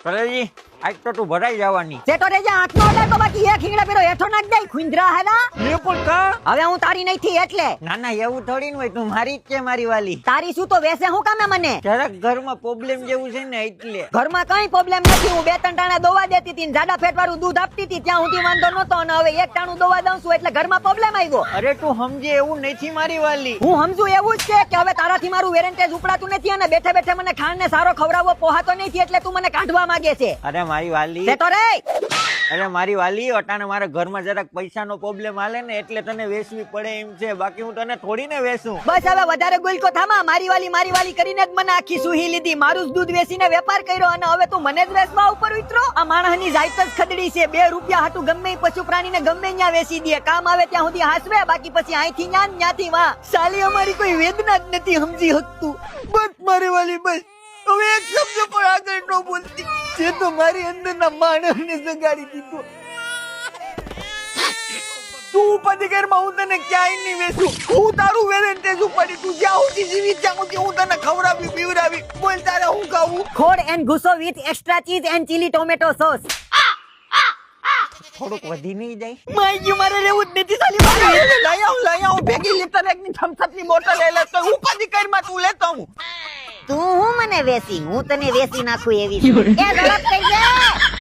કલેજી આજ તો તું ભરાઈ જવાની. સેટો રે જા આંખનો અડાર તો બાકી એક હીંગડા પેલો હેઠો નાખ દે ખુંદરા હેલા. લે પણ કા? હવે હું તારી નહીં થી એટલે. ના ના એવું થોડી ન હોય, તું મારી જ છે મારી વાલી. તારી શું તો વેસે હું કામે મને? જરાક ઘરમાં પ્રોબ્લેમ જેવું છે ને એટલે. ઘરમાં કઈ પ્રોબ્લેમ નથી. હું 2-3 ટાણા દવા દેતી હતી ને જાડા ફેટ વાળું દૂધ આપતી હતી ત્યાં સુધી વાંધો નતો, અને હવે એક ટાણું દવા દઉં છું એટલે ઘરમાં પ્રોબ્લેમ આવ્યો. અરે તું સમજે એવું નથી મારી વાલી. હું સમજુ એવું જ છે કે હવે તારાથી મારું વેરેન્ટેજ ઉપડાતું નથી અને બેઠે બેઠે મને ખાંડ ને સારો ખવડાવવો પોહાતો નથી એટલે તું મને કાઢવા માંગે છે. અરે મારી વાલી, સેટો રે અરે મારી વાલી, અટાણે મારા ઘરમાં જરાક પૈસાનો પ્રોબ્લેમ હાલે ને એટલે તને વેચવી પડે એમ છે, બાકી હું તને થોડી ને વેચું. બસ હવે વધારે ગુલકો થામા. મારી વાલી કરીને જ મને આખી સુહી લીધી. મારું જ દૂધ વેચીને વેપાર કર્યો અને હવે તું મને જ વેચવા ઉપર ઉતરો. આ માણસની જાત જ ખદડી છે. 2 રૂપિયા હાટું ગમે પશુ પ્રાણીને ગમે ત્યાં વેચી દે. કામ આવે ત્યાં સુધી હાસવે, બાકી પછી અહીંથી ન્યાથી વાહ. સાલી અમારી કોઈ વેદના જ નથી સમજી શકતું. બસ મારી વાલી બસ. હવે એક શબ્દ પણ આગળ ન બોલતી. જે તો મારી અંદરના માણસને જગાડી દીધો. તું ઉપાધિ ઘરમાં હું તને ક્યાંય નહીં વેચું. હું તારું વેરેન્ટેજ ઉપાડી. તું જ્યાં સુધી જીવી ત્યાં સુધી હું તને ખવડાવી પીવડાવી. બોલ તારે હું ખાવું? ખોડ એન્ડ ગુસો with extra cheese and chilli tomato sauce. થોડુંક વધી નહીં જાય? માય ગયું, મારે રહેવું જ નથી. સાલી લઈ આવું ભેગી લીટર એકની થમ્સઅપની બોટલ લઈ લે. તો ઉપાધિ ઘરમાં તું લેતો હું. તું હું મને વેસી, હું તને વેસી નાખું એવી. એ ઝડપ થઈ જાય.